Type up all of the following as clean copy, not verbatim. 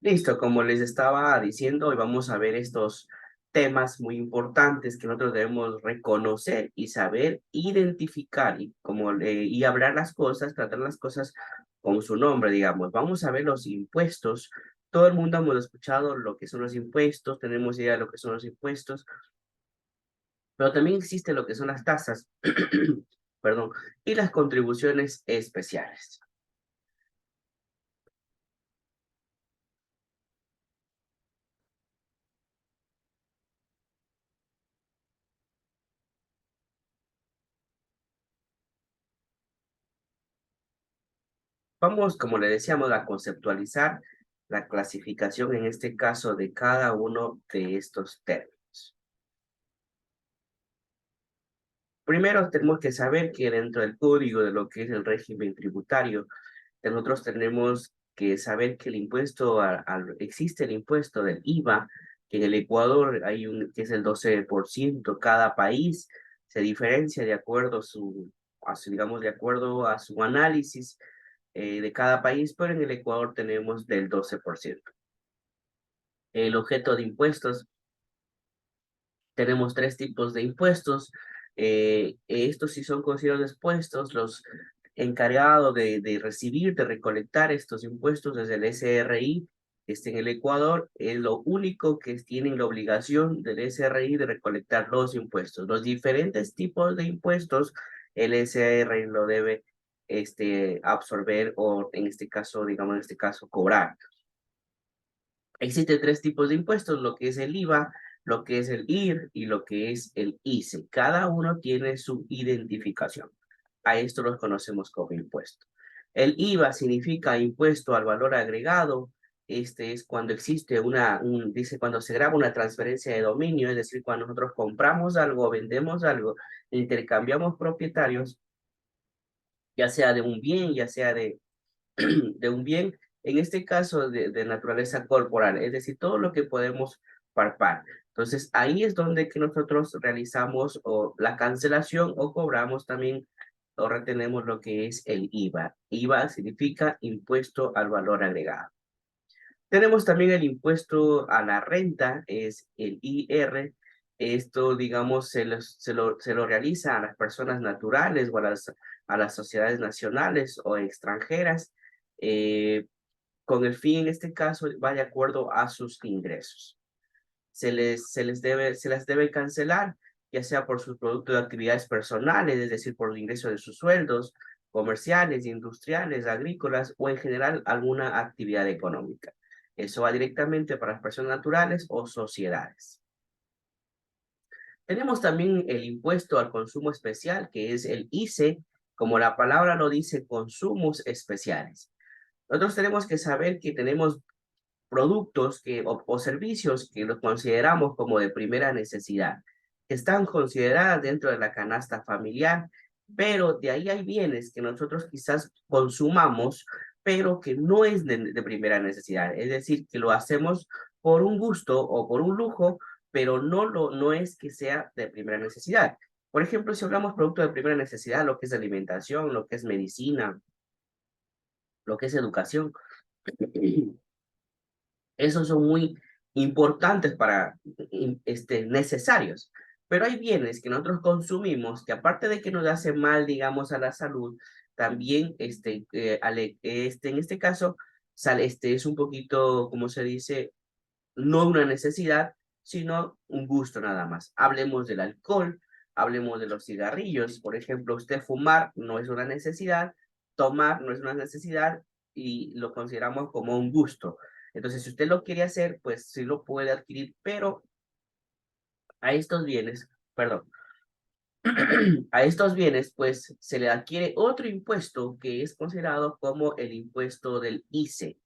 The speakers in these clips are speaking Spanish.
Listo, como les estaba diciendo, hoy vamos a ver estos temas muy importantes que nosotros debemos reconocer y saber identificar y hablar las cosas, tratar las cosas con su nombre, digamos. Vamos a ver los impuestos. Todo el mundo hemos escuchado lo que son los impuestos, tenemos idea de lo que son los impuestos, pero también existe lo que son las tasas, perdón, y las contribuciones especiales. Vamos, como le decíamos, a conceptualizar la clasificación en este caso de cada uno de estos términos. Primero tenemos que saber que dentro del código de lo que es el régimen tributario, nosotros tenemos que saber que el impuesto, existe el impuesto del IVA, que en el Ecuador hay que es el 12%. Cada país se diferencia de acuerdo digamos, de acuerdo a su análisis de cada país, pero en el Ecuador tenemos del 12%. El objeto de impuestos, tenemos tres tipos de impuestos. Estos sí son considerados impuestos, los encargados de recibir, de recolectar estos impuestos desde el SRI, en el Ecuador, es lo único que tienen la obligación del SRI de recolectar los impuestos. Los diferentes tipos de impuestos, el SRI lo debe absorber o en este caso, digamos, en este caso, cobrar. Existen tres tipos de impuestos, lo que es el IVA, lo que es el IR y lo que es el ICE. Cada uno tiene su identificación. A esto los conocemos como impuesto. El IVA significa impuesto al valor agregado. Este es cuando existe dice cuando se graba una transferencia de dominio, es decir, cuando nosotros compramos algo, vendemos algo, intercambiamos propietarios, ya sea de un bien, ya sea de un bien, en este caso de naturaleza corporal, es decir, todo lo que podemos palpar. Entonces, ahí es donde que nosotros realizamos o la cancelación o cobramos también o retenemos lo que es el IVA. IVA significa impuesto al valor agregado. Tenemos también el impuesto a la renta, es el IR. Esto, digamos, se lo realiza a las personas naturales o a las sociedades nacionales o extranjeras, eh, con el fin, en este caso, va de acuerdo a sus ingresos. Se las debe cancelar, ya sea por sus productos de actividades personales, es decir, por el ingreso de sus sueldos, comerciales, industriales, agrícolas o en general alguna actividad económica. Eso va directamente para las personas naturales o sociedades. Tenemos también el impuesto al consumo especial, que es el ICE, como la palabra lo dice, consumos especiales. Nosotros tenemos que saber que tenemos productos o servicios que los consideramos como de primera necesidad, que están consideradas dentro de la canasta familiar, pero de ahí hay bienes que nosotros quizás consumamos, pero que no es de primera necesidad, es decir, que lo hacemos por un gusto o por un lujo, pero no es que sea de primera necesidad. Por ejemplo, si hablamos producto de primera necesidad, lo que es alimentación, lo que es medicina, lo que es educación, esos son muy importantes necesarios. Pero hay bienes que nosotros consumimos que aparte de que nos hace mal, digamos, a la salud, también, en este caso, es un poquito, como se dice, no una necesidad, sino un gusto nada más. Hablemos del alcohol, hablemos de los cigarrillos. Por ejemplo, usted fumar no es una necesidad, tomar no es una necesidad y lo consideramos como un gusto. Entonces, si usted lo quiere hacer, pues sí lo puede adquirir, pero a estos bienes, perdón, a estos bienes, pues se le adquiere otro impuesto que es considerado como el impuesto del ICE.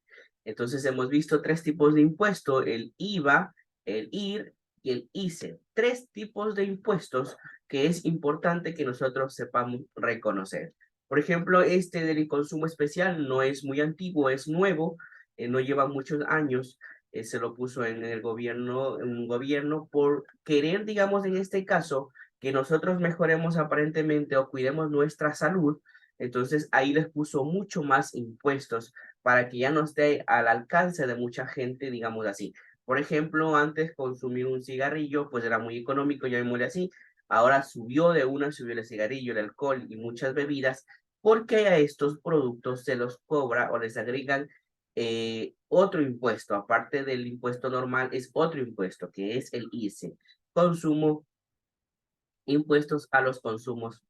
Entonces hemos visto tres tipos de impuesto, el IVA, el IR y el ICE. Tres tipos de impuestos que es importante que nosotros sepamos reconocer. Por ejemplo, este del consumo especial no es muy antiguo, es nuevo, no lleva muchos años. Se lo puso en el gobierno, en un gobierno por querer, digamos, en este caso, que nosotros mejoremos aparentemente o cuidemos nuestra salud, entonces ahí les puso mucho más impuestos para que ya no esté al alcance de mucha gente, digamos así. Por ejemplo, antes consumir un cigarrillo, pues era muy económico, ya me así. Ahora subió el cigarrillo, el alcohol y muchas bebidas, porque a estos productos se los cobra o les agregan otro impuesto, aparte del impuesto normal, es otro impuesto, que es el ICE, consumo, impuestos a los consumos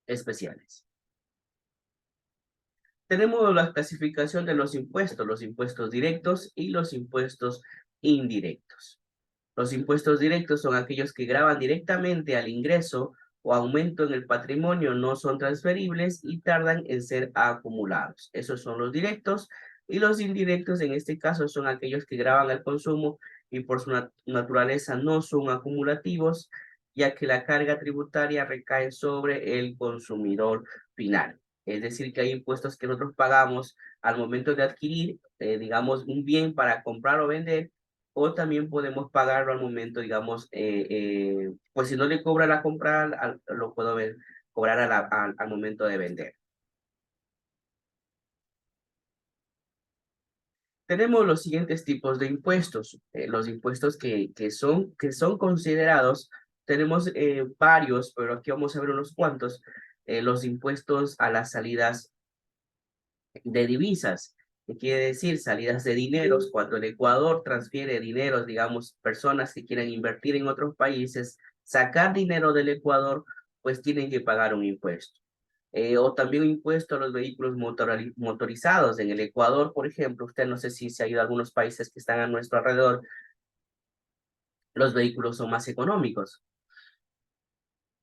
especiales. Tenemos la clasificación de los impuestos directos y los impuestos indirectos. Los impuestos directos son aquellos que gravan directamente al ingreso o aumento en el patrimonio, no son transferibles y tardan en ser acumulados. Esos son los directos, y los indirectos en este caso son aquellos que gravan al consumo y por su naturaleza no son acumulativos, ya que la carga tributaria recae sobre el consumidor final. Es decir, que hay impuestos que nosotros pagamos al momento de adquirir, digamos, un bien para comprar o vender, o también podemos pagarlo al momento, digamos, pues si no le cobra la compra, lo puedo ver, cobrar al momento de vender. Tenemos los siguientes tipos de impuestos. Los impuestos que son considerados, tenemos varios, pero aquí vamos a ver unos cuantos. Los impuestos a las salidas de divisas, que quiere decir salidas de dineros. Cuando el Ecuador transfiere dineros, digamos, personas que quieren invertir en otros países, sacar dinero del Ecuador, pues tienen que pagar un impuesto. O también un impuesto a los vehículos motorizados. En el Ecuador, por ejemplo, usted no sé si se ha ido a algunos países que están a nuestro alrededor, los vehículos son más económicos.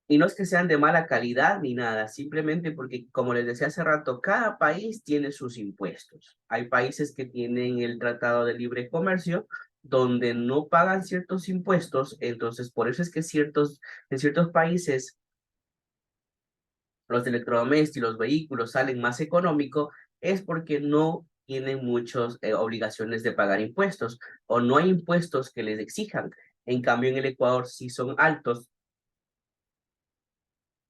Y no es que sean de mala calidad ni nada, simplemente porque, como les decía hace rato, cada país tiene sus impuestos. Hay países que tienen el Tratado de Libre Comercio, donde no pagan ciertos impuestos, entonces por eso es que en ciertos países los electrodomésticos y los vehículos salen más económicos, es porque no tienen muchas obligaciones de pagar impuestos o no hay impuestos que les exijan. En cambio, en el Ecuador sí son altos.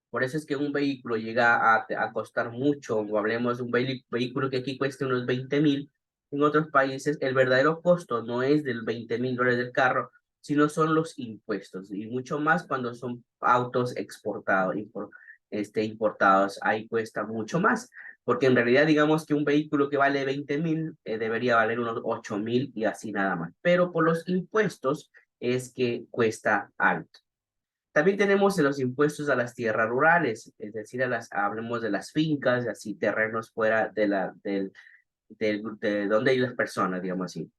Por eso es que un vehículo llega a costar mucho, o hablemos de un vehículo que aquí cueste unos 20.000, en otros países el verdadero costo no es del $20.000 del carro, sino son los impuestos, y mucho más cuando son autos exportados, importados, ahí cuesta mucho más, porque en realidad digamos que un vehículo que vale 20.000 debería valer unos 8.000 y así nada más, pero por los impuestos es que cuesta alto. También tenemos los impuestos a las tierras rurales, es decir, hablemos de las fincas, así terrenos fuera de donde hay las personas, digamos así.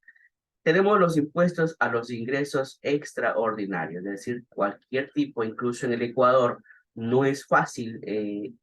Tenemos los impuestos a los ingresos extraordinarios, es decir, cualquier tipo, incluso en el Ecuador, no es fácil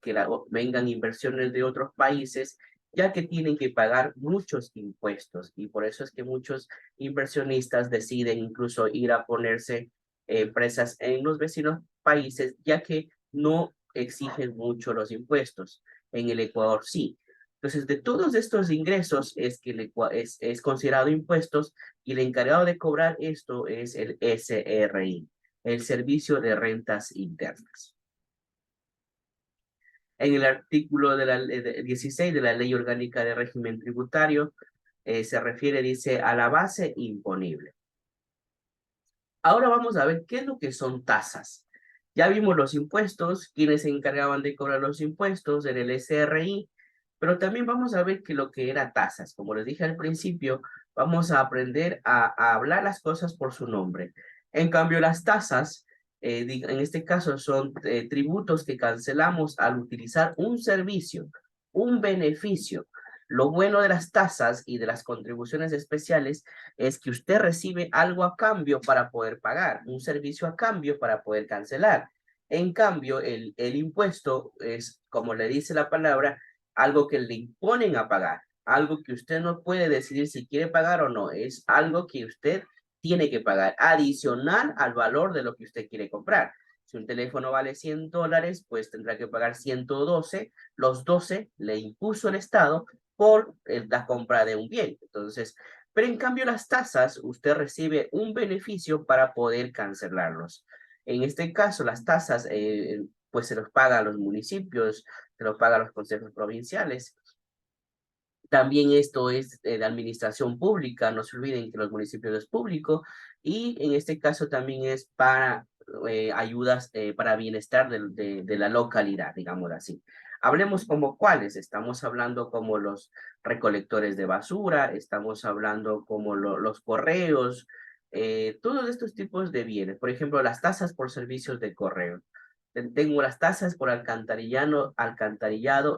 que vengan inversiones de otros países, ya que tienen que pagar muchos impuestos, y por eso es que muchos inversionistas deciden incluso ir a ponerse empresas en los vecinos países, ya que no exigen mucho los impuestos. En el Ecuador sí. Entonces, de todos estos ingresos es que es considerado impuestos, y el encargado de cobrar esto es el SRI, el Servicio de Rentas Internas. En el artículo 16 de la Ley Orgánica de Régimen Tributario se refiere, dice, a la base imponible. Ahora vamos a ver qué es lo que son tasas. Ya vimos los impuestos, quienes se encargaban de cobrar los impuestos en el SRI, pero también vamos a ver que lo que era tasas. Como les dije al principio, vamos a aprender a hablar las cosas por su nombre. En cambio, las tasas, en este caso, son tributos que cancelamos al utilizar un servicio, un beneficio. Lo bueno de las tasas y de las contribuciones especiales es que usted recibe algo a cambio para poder pagar, un servicio a cambio para poder cancelar. En cambio, el impuesto es, como le dice la palabra, algo que le imponen a pagar, algo que usted no puede decidir si quiere pagar o no, es algo que usted tiene que pagar, adicional al valor de lo que usted quiere comprar. Si un teléfono vale $100, pues tendrá que pagar 112, los 12 le impuso el Estado por la compra de un bien. Entonces, pero en cambio las tasas, usted recibe un beneficio para poder cancelarlos. En este caso, las tasas, pues se los paga a los municipios, se los paga a los consejos provinciales. También esto es de administración pública, no se olviden que los municipios es público, y en este caso también es para ayudas para bienestar de la localidad, digamos así. Hablemos como cuáles, estamos hablando como los recolectores de basura, estamos hablando como los correos, todos estos tipos de bienes. Por ejemplo, las tasas por servicios de correo. Tengo las tasas por alcantarillado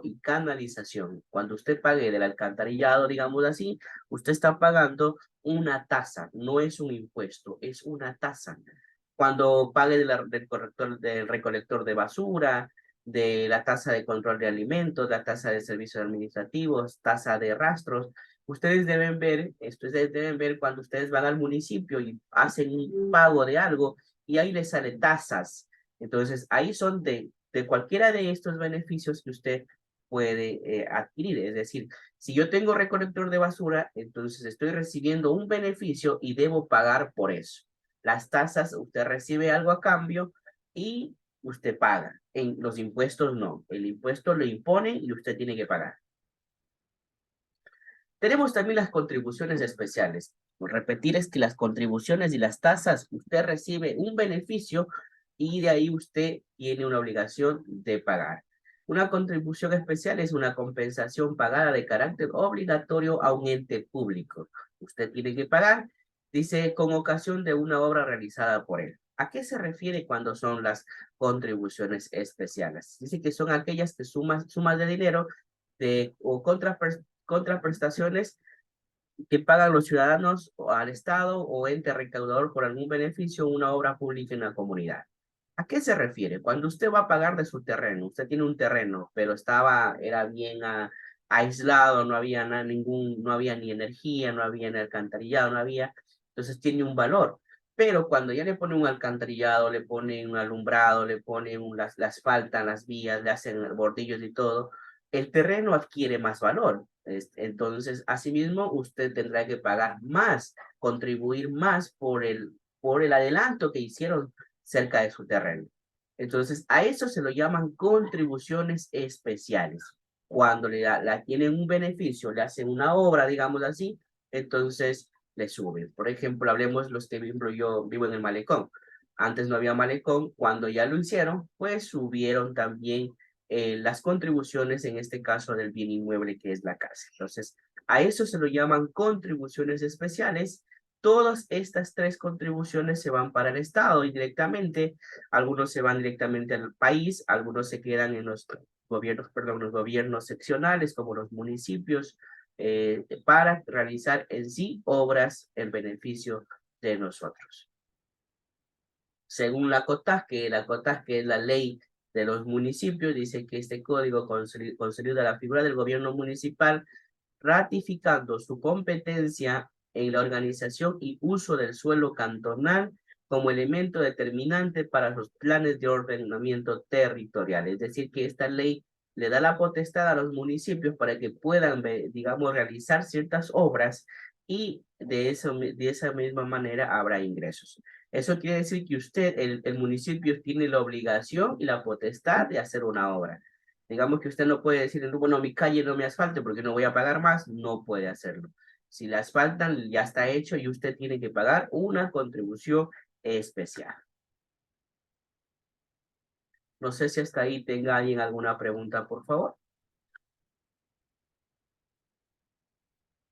y canalización. Cuando usted pague del alcantarillado, digamos así, usted está pagando una tasa, no es un impuesto, es una tasa. Cuando pague del recolector de basura, de la tasa de control de alimentos, la tasa de servicios administrativos, tasa de rastros, ustedes deben ver cuando ustedes van al municipio y hacen un pago de algo y ahí les sale tasas. Entonces, ahí son de cualquiera de estos beneficios que usted puede adquirir. Es decir, si yo tengo recolector de basura, entonces estoy recibiendo un beneficio y debo pagar por eso. Las tasas, usted recibe algo a cambio y usted paga. En los impuestos no. El impuesto lo impone y usted tiene que pagar. Tenemos también las contribuciones especiales. Repetir es que las contribuciones y las tasas, usted recibe un beneficio y de ahí usted tiene una obligación de pagar. Una contribución especial es una compensación pagada de carácter obligatorio a un ente público. Usted tiene que pagar, dice, con ocasión de una obra realizada por él. ¿A qué se refiere cuando son las contribuciones especiales? Dice que son aquellas que sumas de dinero o contraprestaciones que pagan los ciudadanos al Estado o ente recaudador por algún beneficio o una obra pública en la comunidad. ¿A qué se refiere? Cuando usted va a pagar de su terreno, usted tiene un terreno, pero era bien aislado, no había no había ni energía, no había ni alcantarillado, no había, entonces tiene un valor. Pero cuando ya le pone un alcantarillado, le pone un alumbrado, le pone la asfaltan las vías, le hacen bordillos y todo, el terreno adquiere más valor. Entonces, asimismo, usted tendrá que pagar más, contribuir más por el adelanto que hicieron cerca de su terreno. Entonces, a eso se lo llaman contribuciones especiales. Cuando tienen un beneficio, le hacen una obra, digamos así, entonces le suben. Por ejemplo, hablemos los que yo vivo en el malecón. Antes no había malecón, cuando ya lo hicieron, pues subieron también las contribuciones, en este caso del bien inmueble que es la casa. Entonces, a eso se lo llaman contribuciones especiales. Todas estas tres contribuciones se van para el Estado indirectamente, algunos se van directamente al país, algunos se quedan en los gobiernos, perdón, los gobiernos seccionales como los municipios, para realizar en sí obras en beneficio de nosotros. Según la COTAS, que es la ley de los municipios, dice que este código consolida la figura del gobierno municipal, ratificando su competencia en la organización y uso del suelo cantonal como elemento determinante para los planes de ordenamiento territorial. Es decir, que esta ley le da la potestad a los municipios para que puedan, digamos, realizar ciertas obras y de esa misma manera habrá ingresos. Eso quiere decir que usted, el municipio, tiene la obligación y la potestad de hacer una obra. Digamos que usted no puede decir, bueno, mi calle no me asfalte porque no voy a pagar más, no puede hacerlo. Si la asfaltan, ya está hecho y usted tiene que pagar una contribución especial. No sé si hasta ahí tenga alguien alguna pregunta, por favor.